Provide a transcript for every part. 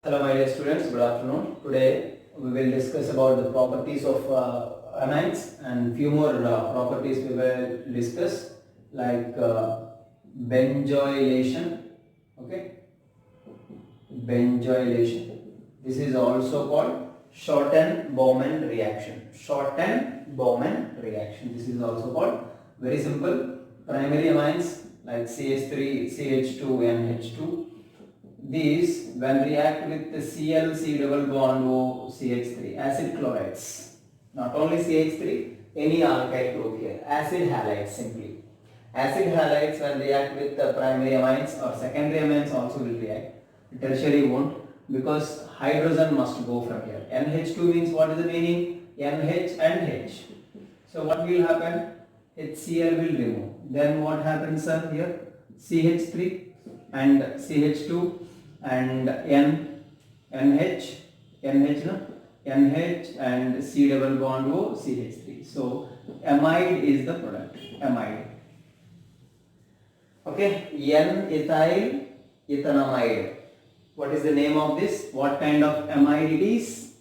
Hello my dear students, good afternoon. Today we will discuss about the properties of amines and few more properties we will discuss like benzoylation. Okay, benzoylation. This is also called Schotten-Baumann reaction. Schotten-Baumann reaction. This is also called very simple primary amines like CH3, CH2, NH2. These, when react with the Cl, C double bond O, CH3, acid chlorides, not only CH3, any alkyl group here, acid halides simply. Acid halides when react with the primary amines or secondary amines also will react. Tertiary won't, because hydrogen must go from here. NH2 means what is the meaning? NH and H. So what will happen? HCl will remove. Then what happens sir here? CH3 and CH2 and NH and C double bond O, CH3. So amide is the product, amide. Okay, N-ethyl ethanamide. What is the name of this? What kind of amide it is?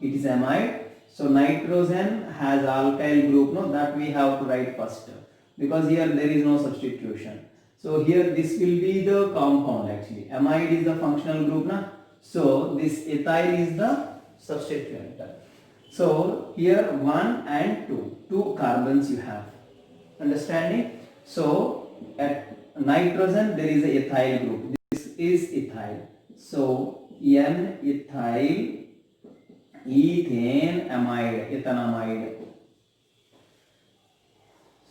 It is amide. So nitrogen has alkyl group, no, that we have to write first, because here there is no substitution. So here this will be the compound actually. Amide is the functional group, na? So this ethyl is the substituent. So here 1 and 2 carbons you have. Understanding? So at nitrogen there is a ethyl group. This is ethyl. So N-ethyl ethane amide, ethanamide.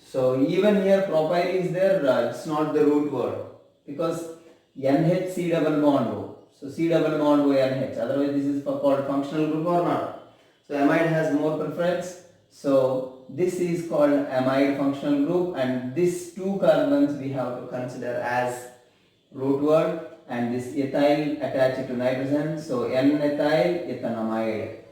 So even here propyl is there, it's not the root word, because NH C double bond O. So C double bond O NH, otherwise this is called functional group or not. So amide has more preference. So this is called amide functional group, and these 2 carbons we have to consider as root word, and this ethyl attached to nitrogen. So N-ethyl ethanamide.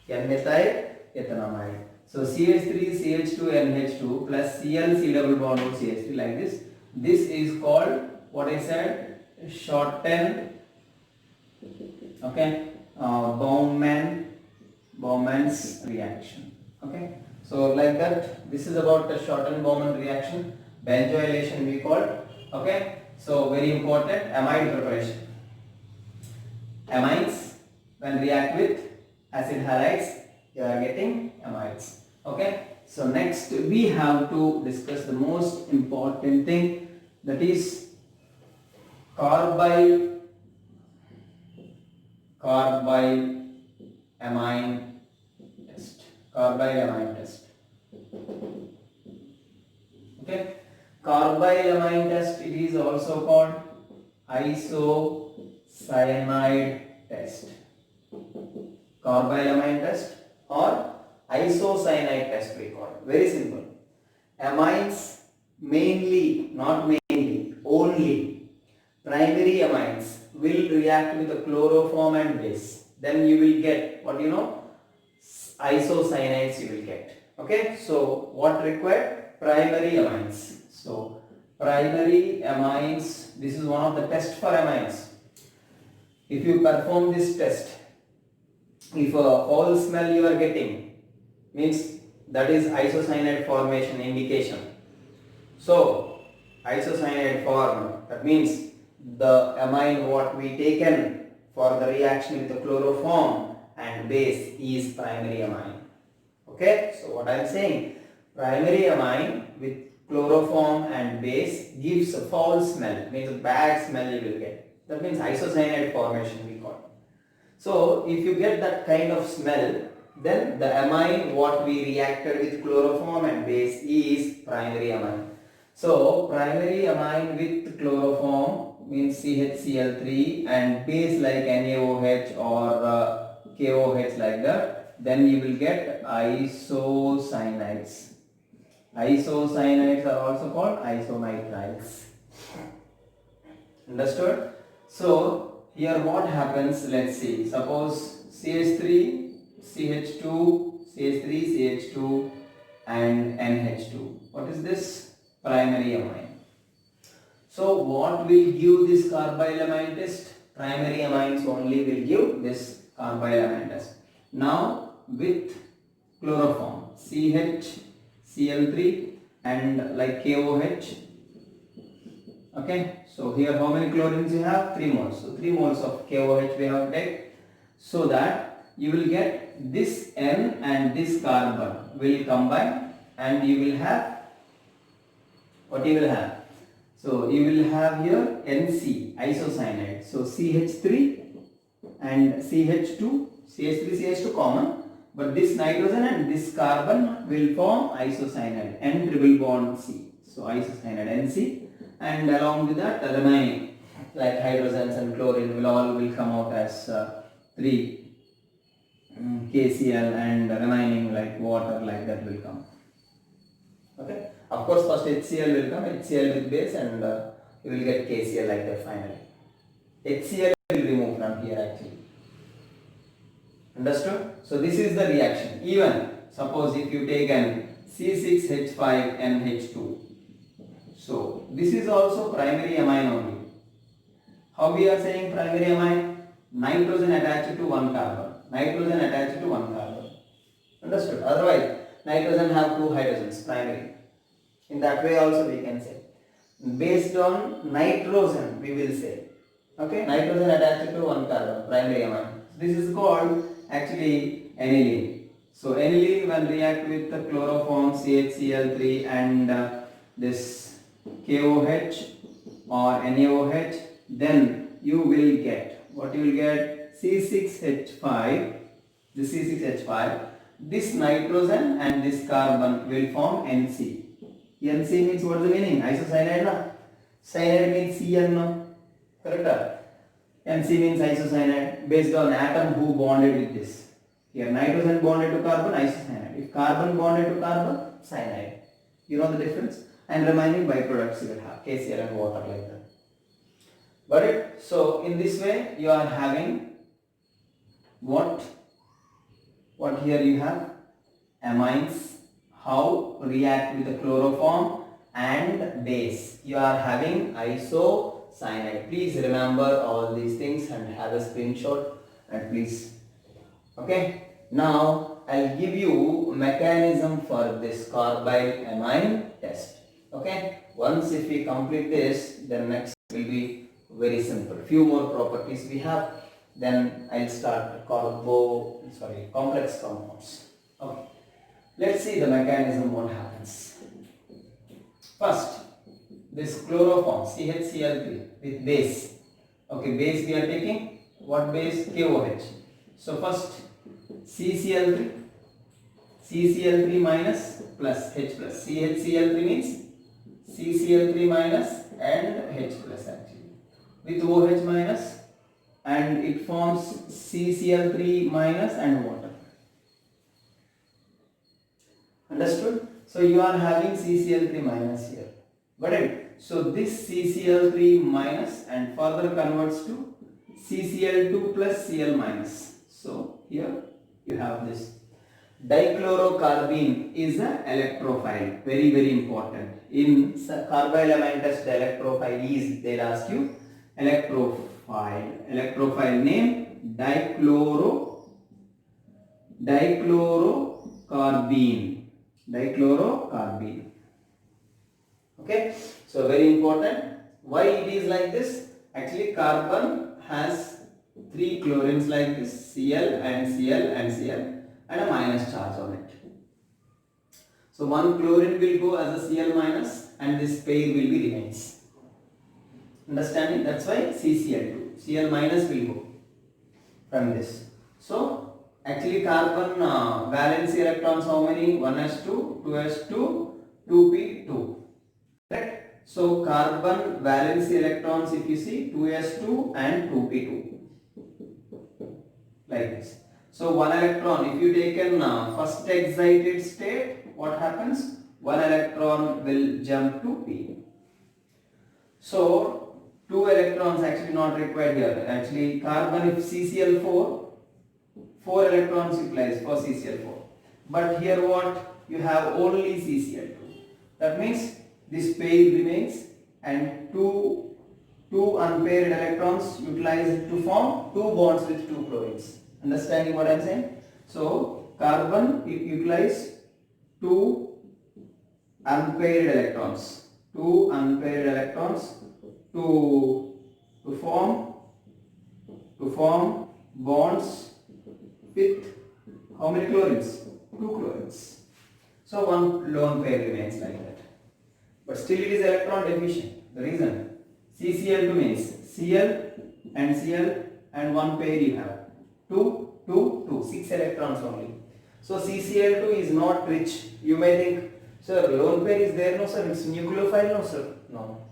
N-ethyl ethanamide. So CH3, CH2, NH2 plus Cl, C double bond O, CH3 like this. This is called what I said, Schotten, okay, Baumann's reaction. Okay. So like that, this is about the Schotten-Baumann reaction. Benzoylation we call. Okay. So very important, amide preparation. Amines when react with acid halides, you are getting amides. Okay. So next we have to discuss the most important thing, that is carbyl amine test. Carbyl amine test. Okay. Carbyl amine test, it is also called isocyanide test. Carbyl amine test or isocyanide test we call it. Very simple. Amines mainly, not mainly, only primary amines will react with the chloroform and base. Then you will get what isocyanides you will get. Okay. So what required? Primary amines. So primary amines, this is one of the tests for amines. If you perform this test, if a foul smell you are getting, means that is isocyanide formation indication. So isocyanide form, that means the amine what we taken for the reaction with the chloroform and base is primary amine. Okay. So what I am saying, primary amine with chloroform and base gives a foul smell, means a bad smell you will get. That means isocyanide formation we call. So if you get that kind of smell, then the amine what we reacted with chloroform and base is primary amine. So primary amine with chloroform means CHCl3 and base like NaOH or KOH like that, then you will get isocyanides. Isocyanides are also called isonitriles. Understood? So here what happens, let's see, suppose CH3, CH2, CH3, CH2 and NH2. What is this? Primary amine. So what will give this carbyl amine test? Primary amines only will give this carbyl amine test. Now with chloroform, CH, Cl3 and like KOH. Okay, so here how many chlorines you have? 3 moles. So 3 moles of KOH we have to take, so that you will get this N and this carbon will combine and you will have what you will have. So you will have here NC isocyanide. So CH3 and CH2, CH3, CH2 common, but this nitrogen and this carbon will form isocyanide, N triple bond C. So isocyanide NC, and along with that the remaining like hydrogens and chlorine will come out as 3 KCl, and remaining like water like that will come. Okay. Of course, first HCl will come, HCl with base, and you will get KCl like that finally. HCl will remove from here actually. Understood? So this is the reaction. Even suppose if you take an C6H5NH2. So this is also primary amine only. How we are saying primary amine? Nitrogen attached to one carbon. Nitrogen attached to one carbon. Understood? Otherwise, nitrogen have 2 hydrogens, primary. In that way also we can say. Based on nitrogen we will say. Okay, nitrogen attached to one carbon, primary amine. This is called actually aniline. So aniline when react with the chloroform CHCl3 and this KOH or NaOH, then you will get, what you will get, C6H5, this C6H5, this nitrogen and this carbon will form NC. NC means what is the meaning? Isocyanide na? Cyanide means Cn no? Correct? NC means isocyanide based on atom who bonded with this. Here nitrogen bonded to carbon, isocyanide. If carbon bonded to carbon, cyanide. You know the difference? And remaining byproducts you will have KCl and water like that. Got it? So in this way you are having what here you have? Amines. How react with the chloroform and base. You are having isocyanide. Please remember all these things and have a screenshot and please. Okay. Now I'll give you mechanism for this carbyl amine test. Okay. Once if we complete this, then next will be very simple. Few more properties we have. Then I'll start complex compounds. Okay. Let's see the mechanism what happens. First, this chloroform CHCl3 with base. Okay, base we are taking. What base? KOH. So first CCl3 minus plus H plus. CHCl3 means CCl3 minus and H plus actually. With OH minus, and it forms CCl3 minus and water. Understood? So you are having CCl3 minus here. Got it? So this CCl3 minus and further converts to CCl2 plus Cl minus. So here you have this. Dichlorocarbene is an electrophile. Very, very important. In carbyl amine test, the electrophile is, they'll ask you electrophile. Electrophile name dichlorocarbene. Dichlorocarbene. Okay, so very important. Why it is like this? Actually, carbon has 3 chlorines like this, Cl and Cl and Cl, and a minus charge on it. So one chlorine will go as a Cl minus, and this pair will be remains. Understanding? That's why CCl2, Cl minus will go from this. So actually carbon valency electrons how many? 1s2, 2s2, 2p2. Correct? So carbon valency electrons if you see 2s2 and 2p2. Like this. So one electron, if you take an first excited state, what happens? One electron will jump to p. So 2 electrons actually not required here. Actually carbon if CCl4, 4 electrons utilized for CCl4. But here what? You have only CCl2. That means this pair remains and 2 two unpaired electrons utilized to form two bonds with two chlorines. Understanding what I am saying? So carbon utilize two unpaired electrons to form bonds with how many chlorines? Two chlorines. So one lone pair remains like that. But still it is electron deficient. The reason CCl2 means Cl and one pair you have. 6 electrons only. So CCl2 is not rich. You may think, sir, lone pair is there? No sir, it's nucleophile? No sir, no.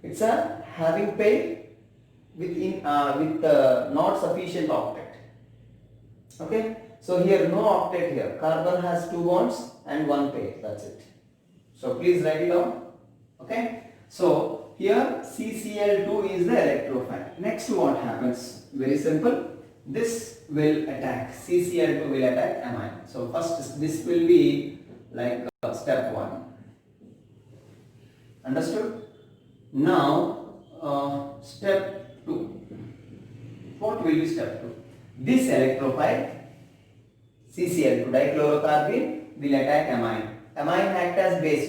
It's a having pair with not sufficient octet. Okay, so here no octet here. Carbon has two bonds and one pair. That's it. So please write it down. Okay, so here CCl2 is the electrophile. Next, what happens? Very simple. This will attack, CCl2 will attack amine. So first this will be like step 1. Understood? Now step 2. What will be step 2? This electrophile CCl2 dichlorocarbene will attack amine. Amine act as base,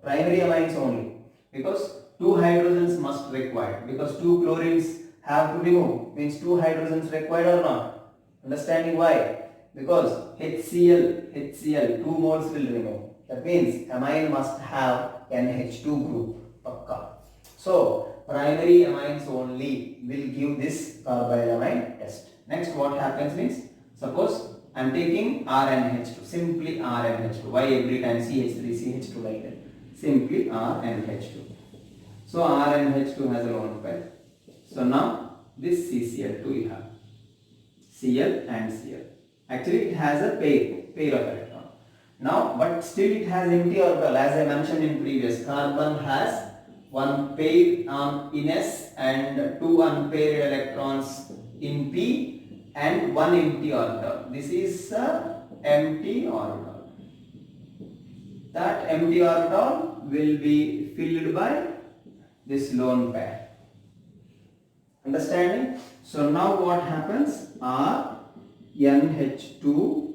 primary amines only, because two hydrogens must required, because two chlorines have to remove, means two hydrogens required or not. Understanding why? Because HCl 2 moles will remove. That means amine must have NH2 group. Pakka. So primary amines only will give this carbylamine test. Next, what happens means, suppose I am taking RNH2, simply RNH2. Why every time CH3, CH2 like that? Simply RNH2. So RNH2 has a lone pair. So now this CCl2 you have Cl and Cl. Actually it has a pair of electron. Now, but still it has empty orbital. As I mentioned in previous, carbon has one pair in S and two unpaired electrons in P and one empty orbital. This is empty orbital. That empty orbital will be filled by this lone pair. Understanding? So now what happens? NH2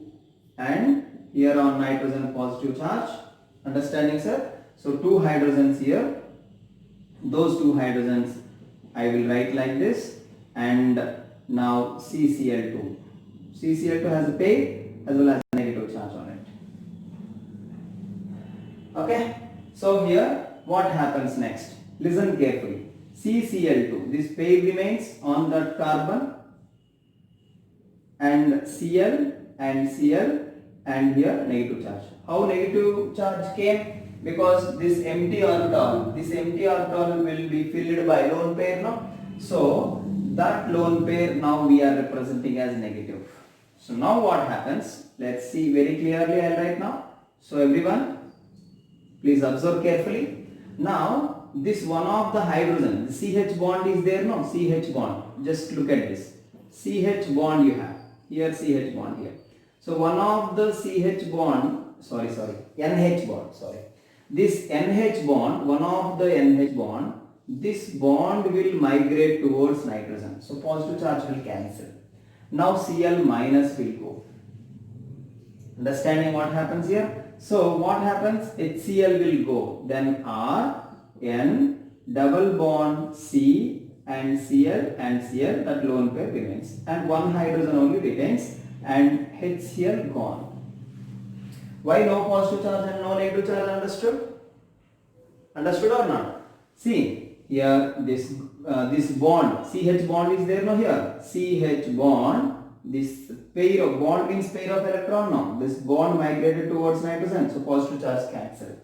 and here on nitrogen positive charge. Understanding, sir? So two hydrogens here. Those two hydrogens I will write like this, and now CCl2. CCl2 has a pair as well as a negative charge on it. Okay? So here what happens next? Listen carefully. CCl2, this pair remains on that carbon, and Cl and Cl and here negative charge. How negative charge came? Because this empty orbital will be filled by lone pair, no? So that lone pair now we are representing as negative. So now what happens? Let's see very clearly. I'll write now. So everyone, please observe carefully. Now this one of the hydrogen, the CH bond is there, no? CH bond. Just look at this. CH bond you have. Here CH bond here. So one of the CH bond, NH bond, This NH bond, one of the NH bond, this bond will migrate towards nitrogen. So positive charge will cancel. Now Cl minus will go. Understanding what happens here? So what happens? HCl will go. Then R, N, double bond C and Cl, that lone pair remains. And one hydrogen only retains and HCl gone. Why no positive charge and no negative charge? Understood? Understood or not? See, here this bond, CH bond is there, no? Here CH bond, this pair of bond means pair of electron, no? This bond migrated towards nitrogen, so positive charge cancel.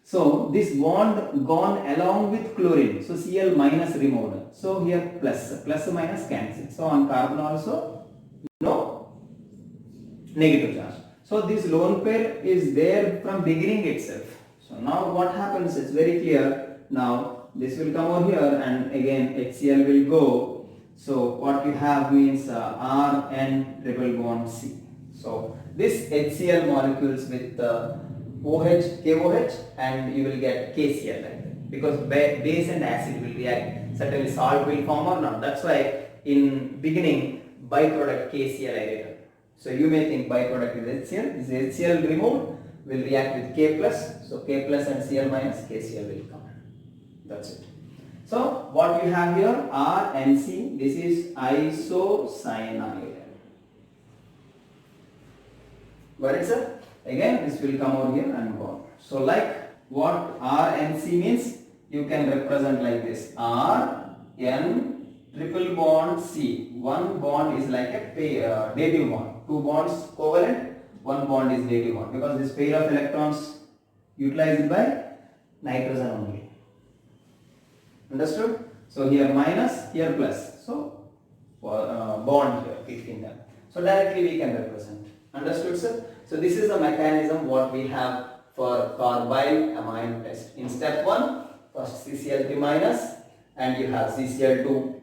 So this bond gone along with chlorine, so Cl minus removed. So here plus minus cancel. So on carbon also no negative charge. So this lone pair is there from beginning itself. So now what happens? It's very clear. Now this will come over here and again HCl will go. So what you have means Rn triple bond C. So this HCl molecules with OH, KOH, and you will get KCl like that, because base and acid will react. certainly salt will form or not. That's why in beginning byproduct KCl I written. So you may think byproduct is HCl. This HCl removed will react with K plus. So K plus and Cl minus KCl will come. That's it. So what you have here RNC. This is isocyanide. Got it, sir? Again, this will come over here and go on. So like what RNC means, you can represent like this. R, N, triple bond C. One bond is like a dative bond. Two bonds covalent, one bond is dative bond. Because this pair of electrons utilized by nitrogen only. Understood? So here minus, here plus. So bond here between them. So directly we can represent. Understood, sir? So this is the mechanism what we have for carbyl amine test. In step 1, first CCl3 minus and you have CCl2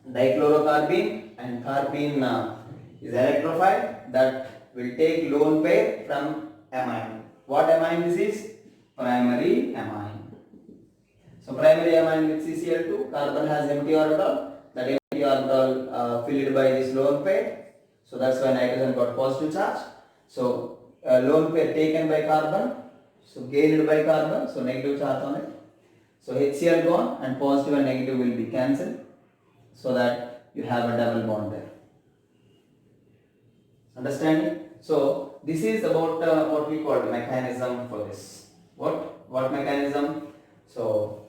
dichlorocarbene, and carbene is electrophile that will take lone pair from amine. What amine this is? Primary amine. So primary amine with CCl2, carbon has empty orbital, that empty orbital filled by this lone pair. So that's why nitrogen got positive charge. So lone pair taken by carbon, so gained by carbon, so negative charge on it. So HCl gone and positive and negative will be cancelled, so that you have a double bond there. Understanding? So this is about what we call mechanism for this. What mechanism? So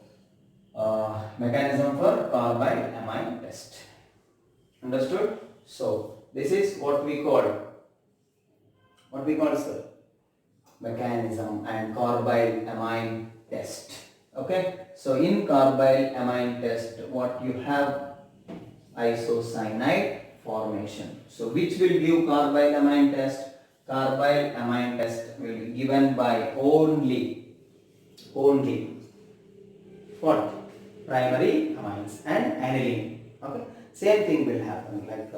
mechanism for carbyl amine test. Understood? So this is what we call sir, mechanism and carbyl amine test. Okay, so in carbyl amine test what you have? Isocyanide formation. So which will give carbyl amine test? Carbyl amine test will be given by only what? Primary amines and aniline. Okay, same thing will happen like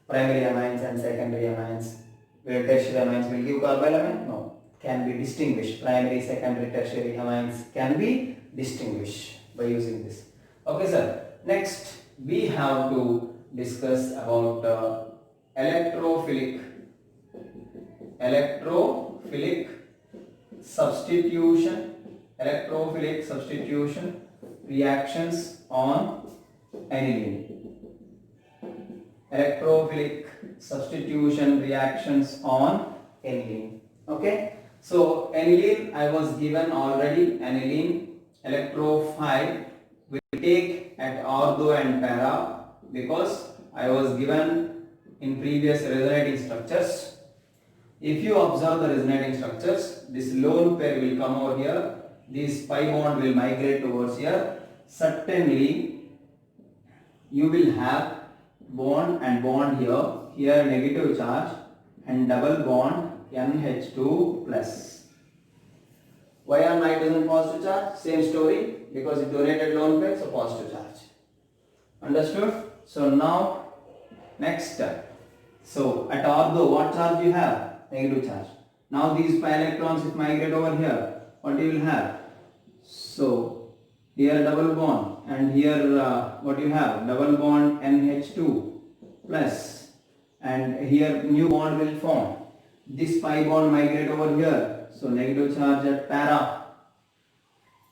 primary amines and secondary amines. Where tertiary amines will give carbyl amine? No, can be distinguished. Primary, secondary, tertiary amines can be distinguished by using this. Okay, sir. Next, we have to discuss about electrophilic substitution reactions on aniline. Electrophilic substitution reactions on aniline. Okay, so aniline I was given already. Aniline electrophile will take at ortho and para, because I was given in previous resonating structures. If you observe the resonating structures, this lone pair will come over here, this pi bond will migrate towards here. Certainly you will have bond and bond here negative charge and double bond NH2 plus. Why are nitrogen positive charge? Same story, because it donated lone pair, so positive charge. Understood? So now next step. So at ortho what charge you have? Negative charge. Now these pi electrons if migrate over here, what you will have? So here double bond and here what you have? Double bond NH2 plus, and here new bond will form. This pi bond migrate over here, so negative charge at para.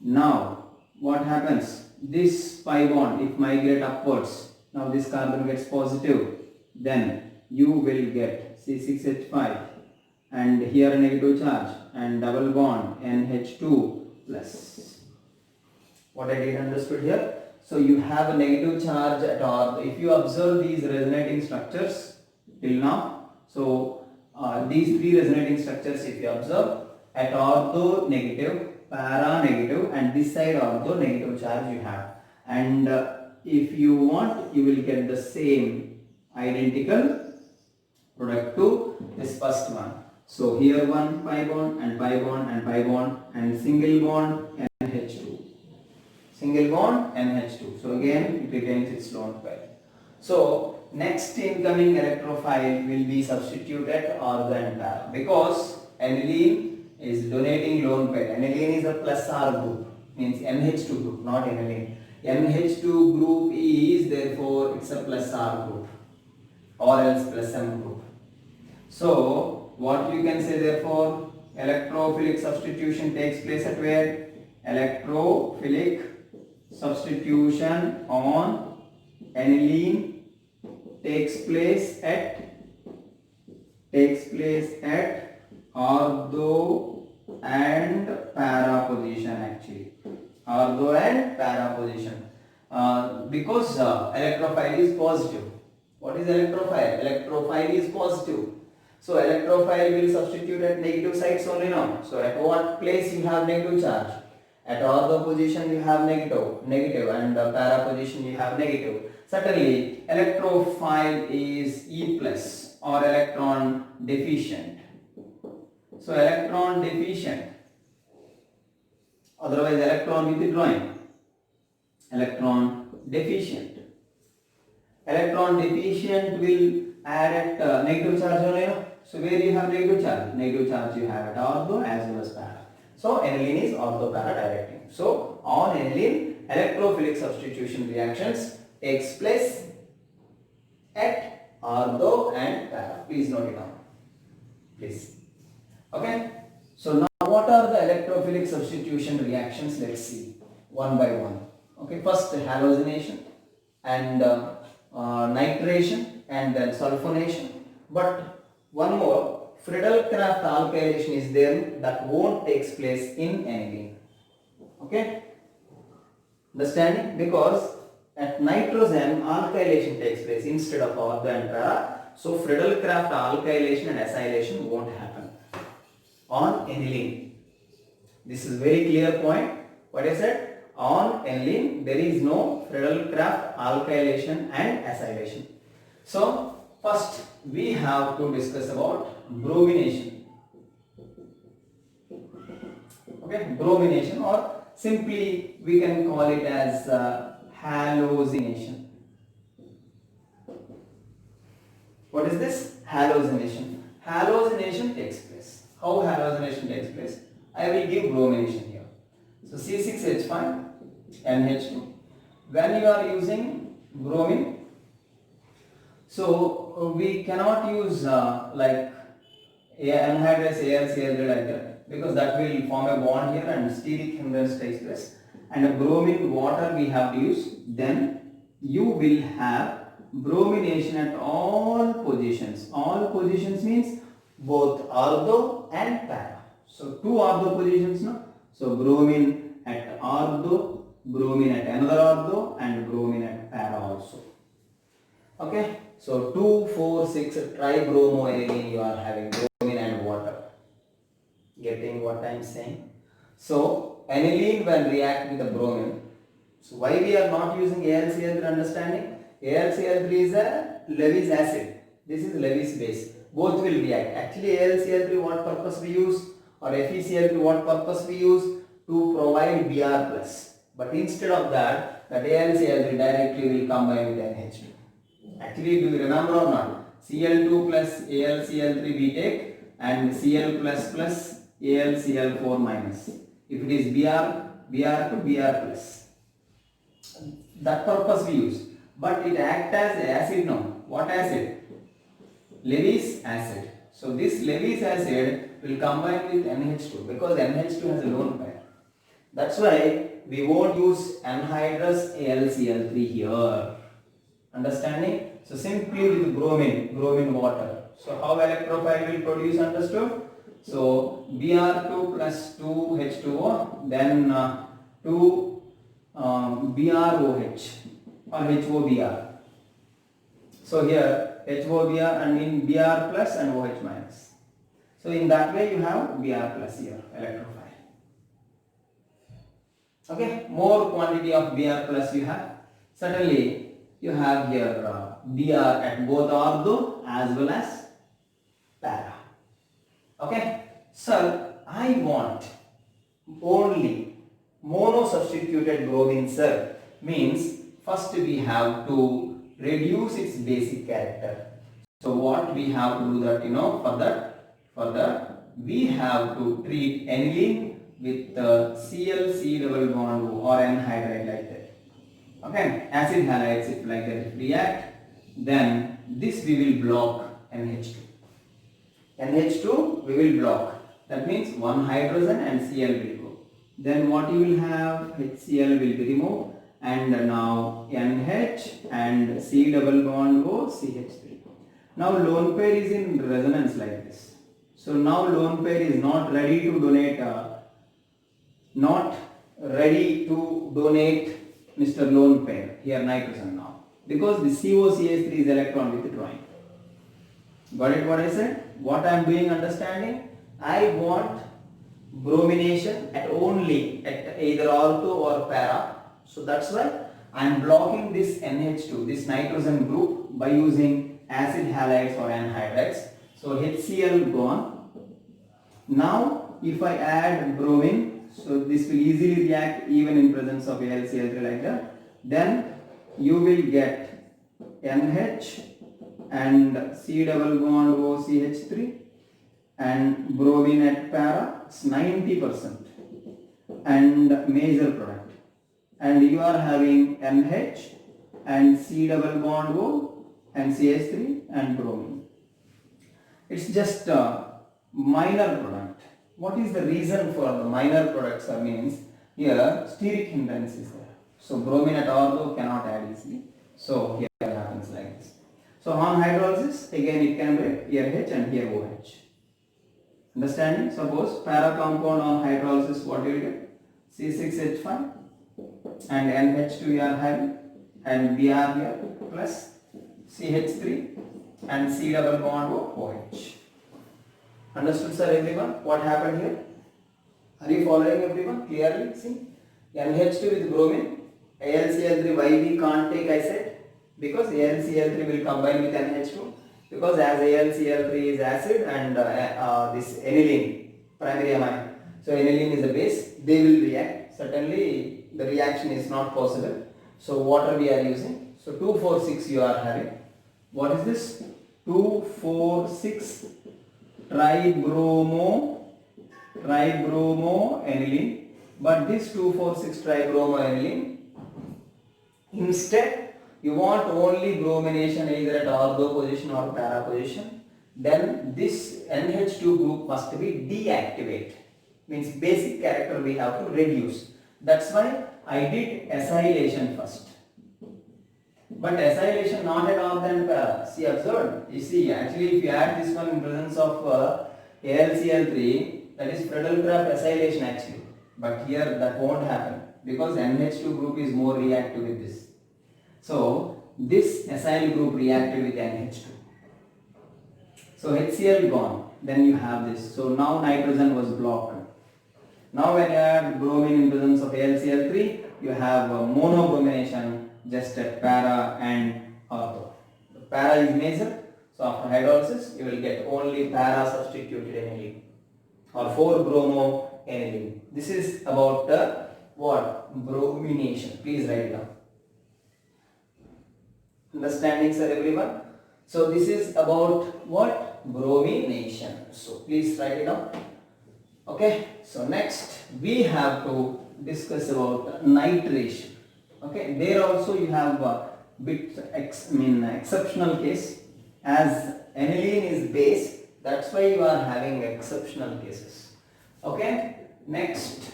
Now what happens? This pi bond if migrate upwards, now this carbon gets positive, then you will get C6H5 and here negative charge and double bond NH2 plus. What I did understood here? So you have a negative charge at ortho. If you observe these resonating structures till now, so these three resonating structures if you observe, at ortho negative, para negative, and this side ortho negative charge you have. And if you want, you will get the same identical product to this first one. So here one pi bond and pi bond and pi bond and single bond NH2. Single bond NH2. So again it retains its lone pair. So next incoming electrophile will be substituted ortho and para, because aniline is donating lone pair. Aniline is a plus R group, means NH2 group, not aniline. NH2 group is, therefore it's a plus R group or else plus M group. So what you can say, therefore electrophilic substitution takes place at where? Electrophilic substitution on aniline takes place at ortho and para position, actually ortho and para position, because electrophile is positive. What is electrophile? Electrophile is positive. So electrophile will substitute at negative sides only now. So at what place you have negative charge? At ortho position you have negative, and para position you have negative. Certainly electrophile is E plus or electron deficient. So electron deficient, otherwise electron withdrawing. Electron deficient. Electron deficient will add at negative charge only. No? So where you have negative charge? Negative charge you have at ortho as well as para. So aniline is ortho para directing. So on aniline, electrophilic substitution reactions takes place at ortho and para. Please note it down. Please. Okay. So now what are the electrophilic substitution reactions? Let's see one by one. Okay. First halogenation and nitration and then sulfonation. But one more, Friedel-Crafts alkylation is there, that won't takes place in aniline. Okay. Understanding? Because at nitrogen alkylation takes place instead of ortho and para. So Friedel-Crafts alkylation and acylation won't happen on aniline. This is very clear point. What I said? On aniline there is no Friedel-Crafts alkylation and acylation. So first we have to discuss about bromination. Okay, bromination, or simply we can call it as halogenation. What is this? Halogenation. Halogenation takes place. How halogenation takes place? I will give bromination here. So C6H5 NH2. When you are using bromine, so we cannot use like anhydrous AlCl3 like that, because that will form a bond here and steric hindrance takes place. And a bromine water we have to use. Then you will have bromination at all positions. All positions means both ortho and para. So two ortho positions, no? So bromine at ortho, bromine at another ortho, and bromine at para also. Okay. So 2, 4, 6 tribromoaniline you are having, bromine and water. Getting what I am saying? So aniline when react with the bromine. So why we are not using AlCl3 understanding? AlCl3 is a Lewis acid. This is Lewis base. Both will react. Actually AlCl3 what purpose we use, or FeCl3 what purpose we use? To provide Br plus. But instead of that AlCl3 directly will combine with NH2. Actually, do you remember or not? Cl2 plus AlCl3 we take, and Cl plus plus AlCl4 minus. If it is Br to Br plus. That purpose we use. But it acts as acid now. What acid? Lewis acid. So this Lewis acid will combine with NH2 because NH2 has a lone pair. That's why we won't use anhydrous AlCl3 here. Understanding? So simply with bromine water. So how electrophile will produce, understood? So Br2 plus 2H2O, then 2 BROH or HOBr. So here HOBr and in Br plus and OH minus. So in that way you have Br plus here, electrophile. Okay, more quantity of Br plus you have. Certainly you have here Br at both ortho as well as para. Okay, sir, I want only mono substituted bromine, sir. Means first we have to reduce its basic character. So what we have to do that, for that we have to treat aniline with ClC double bond or anhydride like that. Okay, acid halides, if like that if react, then this we will block NH2. NH2 we will block. That means one hydrogen and Cl will go. Then what you will have, HCl will be removed, and now NH and C double bond O, CH3. Now lone pair is in resonance like this. So now lone pair is not ready to donate, Mr. lone pair, here nitrogen now, because the COCH3 is electron withdrawing. Got it what I said? What I am doing understanding? I want bromination at either ortho or para. So that's why I am blocking this NH2, this nitrogen group, by using acid halides or anhydrides. So HCl gone. Now if I add bromine, so this will easily react even in presence of AlCl3 like that. Then you will get NH and C double bond O CH3 and bromine at para, it's 90% and major product, and you are having NH and C double bond O and CH3 and bromine. It's just a minor product. What is the reason for the minor products? Means here steric hindrance is there. So bromine at ortho cannot add easily. So here it happens like this. So on hydrolysis, again it can break here H and here OH. Understanding? Suppose para compound on hydrolysis, what do you get? C6H5 and NH2 we are having, and Br here plus CH3 and C double bond OH. Understood, sir, everyone? What happened here? Are you following everyone clearly? See, NH2 with bromine, AlCl3, why we can't take, I said? Because AlCl3 will combine with NH2, because as AlCl3 is acid and this aniline, primary amine, so aniline is a base, they will react. Certainly the reaction is not possible. So water we are using. So 2,4,6 you are having. What is this? 2,4,6 tribromoaniline. But this 2,4,6 tribromoaniline, instead you want only bromination either at ortho position or para position, then this NH2 group must be deactivate. Means basic character we have to reduce. That's why I did acylation first. But acylation not at ortho and para. See, observed. You see, actually if you add this one in presence of AlCl3, that is Friedel-Crafts acylation actually. But here that won't happen because NH2 group is more reactive with this. So this acyl group reacted with NH2. So HCl gone. Then you have this. So now nitrogen was blocked. Now when you add bromine in presence of AlCl3, you have monobromination just at para and ortho. The para is major. So after hydrolysis, you will get only para substituted aniline or 4-bromoaniline. This is about what? Bromination. Please write it down. Understanding, sir, everyone? So this is about what? Bromination. So please write it down. Okay. So next we have to discuss about nitration. Okay. There also you have a bit exceptional case, as aniline is base. That's why you are having exceptional cases. Okay. Next,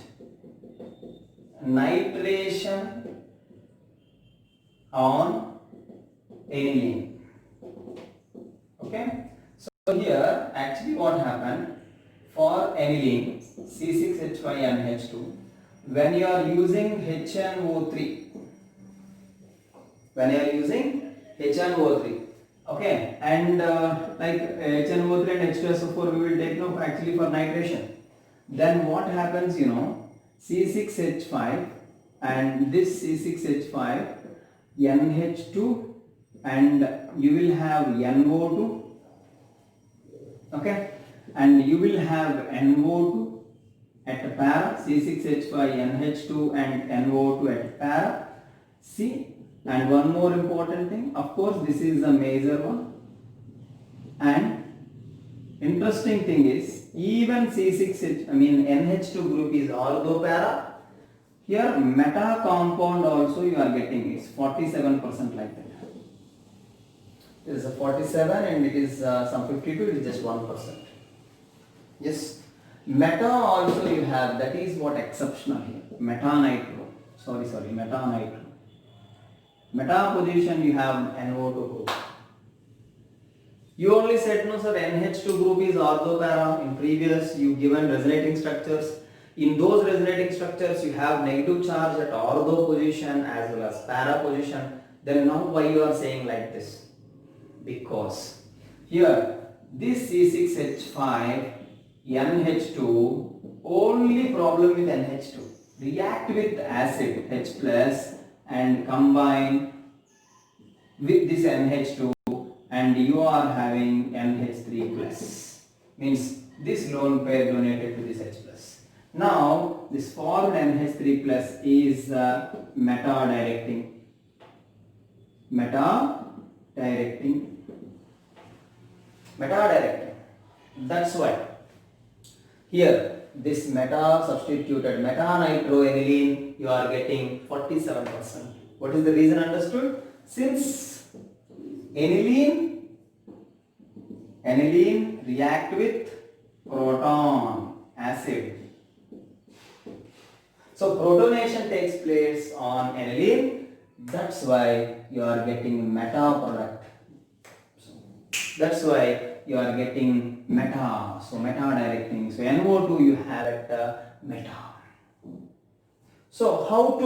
nitration on aniline. Okay. So here actually what happened for aniline C6H5NH2, when you are using HNO3, okay, and like HNO3 and H2SO4 we will take now actually for nitration. Then what happens, you know, C6H5 and this C6H5 NH2 and you will have NO2, okay, and you will have NO2 at para, C6H5 NH2 and NO2 at para. See, and one more important thing, of course this is the major one, and interesting thing is even NH2 group is ortho para, Here meta compound also you are getting is 47% like that. It is a 47 and it is some 52, it is just 1%. Yes. Meta also you have, that is what exceptional here. Meta nitro. Meta nitro. Meta position you have NO2 group. You only said no sir, NH2 group is ortho para. In previous you given resonating structures. In those resonating structures you have negative charge at ortho position as well as para position. Then now why you are saying like this? Because here this C6H5 NH2, only problem with NH2, react with acid H plus and combine with this NH2 and you are having NH3 plus, means this lone pair donated to this H plus. Now this formed NH3 plus is meta directing. That's why here this meta substituted meta nitroaniline you are getting 47%. What is the reason understood? Since aniline react with proton acid. So protonation takes place on aniline. That's why you are getting meta product. That's why you are getting meta. So meta directing. So NO2 you have at meta. So how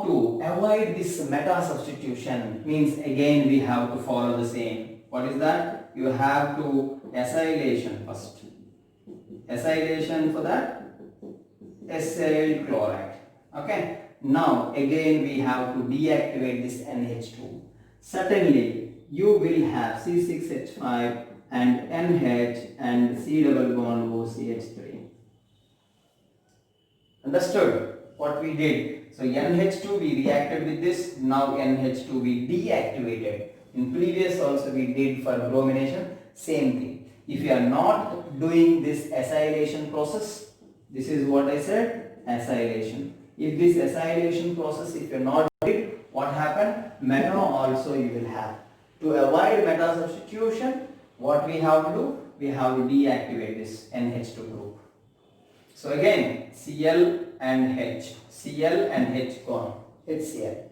to avoid this meta substitution? Means again we have to follow the same. What is that? You have to acylation first. Acylation for that acyl chloride. Okay. Now again we have to deactivate this NH2. Certainly you will have C6H5 and NH and C double bond OCH3. Understood what we did? So NH2 we reacted with this, now NH2 we deactivated. In previous also we did for bromination, same thing. If you are not doing this acylation process, this is what I said, acylation. If this acylation process, if you are not did, what happened? Meta also you will have. To avoid meta substitution, what we have to do? We have to deactivate this NH2 group. So again, Cl and H. Cl and H gone. HCl.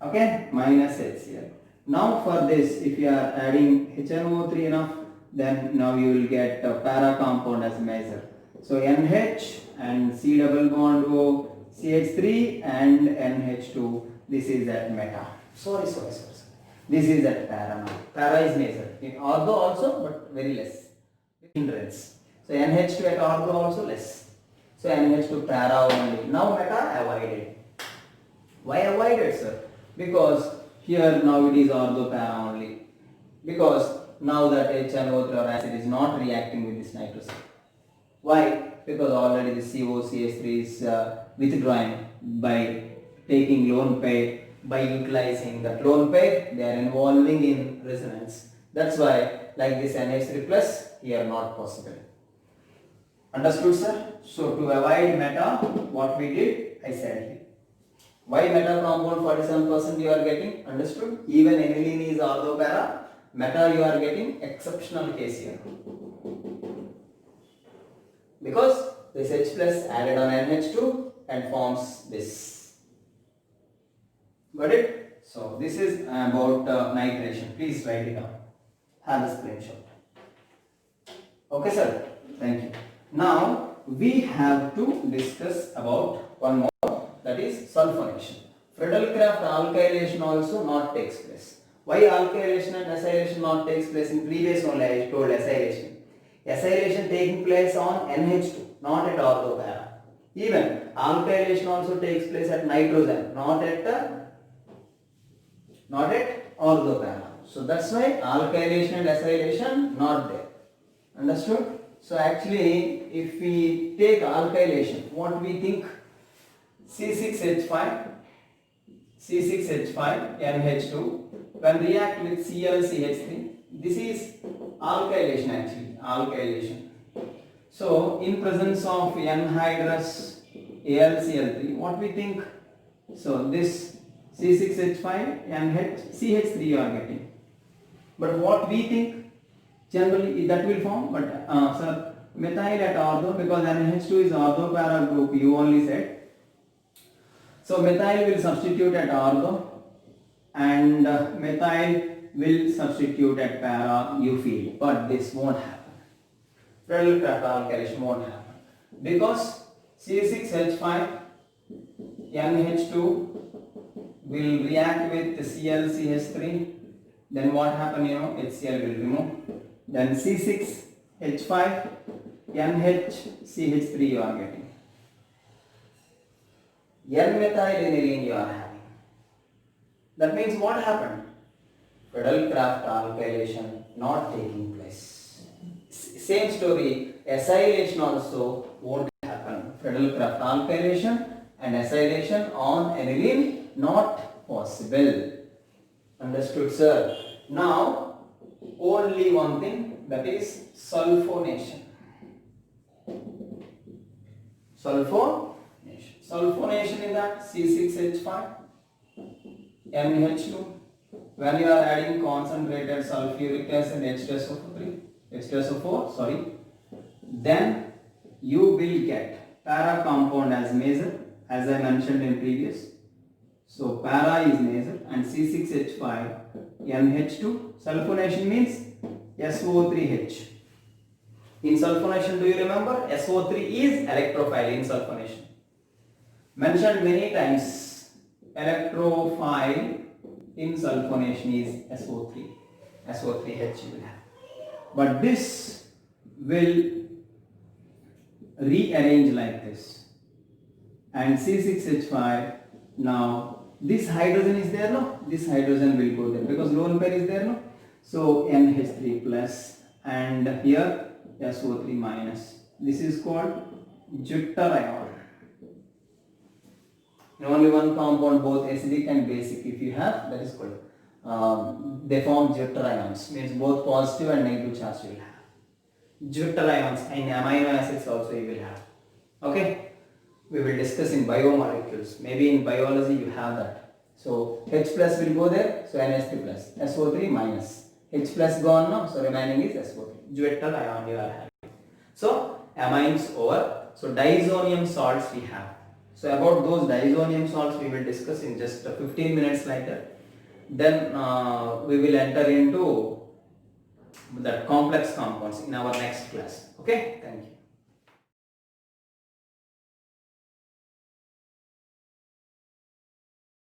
Okay, minus HCl. Now for this, if you are adding HNO3 enough, then now you will get a para compound as measure. So NH and C double bond O, CH3 and NH2. This is at meta. Sorry. This is at para now. Para is measured. In ortho also, but very less. Hindrance. So NH2 at ortho also less. So NH2 para only. Now meta avoided. Why avoided, sir? Because here now it is ortho para only. Because now that HNO3 or acid is not reacting with this nitrogen. Why? Because already the COCH3 is withdrawing by taking lone pair. By utilizing that lone pair, they are involving in resonance. That's why like this NH3 plus here not possible. Understood, sir? So to avoid meta, what we did, I said here. Why meta compound 47% you are getting? Understood? Even aniline is ortho para. Meta you are getting exceptional case here. Because this H plus added on NH2 and forms this. Got it? So this is about nitration. Please write it down. Have a screenshot. Okay, sir. Thank you. Now we have to discuss about one more, that is sulfonation. Friedel-Crafts alkylation also not takes place. Why alkylation and acylation not takes place? In previous only I told acylation. Acylation taking place on NH2, not at ortho para. Even alkylation also takes place at nitrogen, not at ortho para. So that's why alkylation and acylation not there. Understood? So actually if we take alkylation, what we think? C6H5 NH2 when react with ClCH3, this is alkylation actually, alkylation. So in presence of anhydrous AlCl3, what we think? So this C6H5 and CH3 you are getting. But what we think generally that will form, but sir, methyl at ortho, because NH2 is ortho para group, you only said. So methyl will substitute at ortho and methyl will substitute at para, you feel, but this won't happen. Friedel-Crafts alkylation won't happen because C6H5 NH2 will react with ClCH3, then what happen, HCl will remove, then C6H5 NHCH3 you are getting, N-methylaniline you are having. That means what happened? Friedel-Crafts alkylation not taking place. Same story, acylation also won't happen. Friedel-Crafts alkylation and acylation on aniline not possible. Understood, sir? Now only one thing, that is sulfonation. Sulfonation in that C6H5 NH2. When you are adding concentrated sulfuric acid H2SO4, then you will get para compound as major, as I mentioned in previous. So para is major and C6H5 NH2. Sulfonation means SO3H. In sulfonation, do you remember? SO3 is electrophile in sulfonation. Mentioned many times, electrophile in sulfonation is SO3. SO3H you will have. But this will rearrange like this. And C6H5, now this hydrogen is there, no? This hydrogen will go there because lone pair is there, no? So NH3 plus and here SO3 minus. This is called deuterion. Only one compound, both acidic and basic. If you have, that is good. They form deuterions, means both positive and negative charge you will have. Deuterions and amino acids also you will have. Okay, we will discuss in biomolecules. Maybe in biology you have that. So H plus will go there, so NH3 plus, SO3 minus. H plus gone now, so remaining is SO3. Deuterion you are having. So amines over. So diazonium salts we have. So about those diazonium salts we will discuss in just 15 minutes later. Then we will enter into that complex compounds in our next class. Okay, thank you.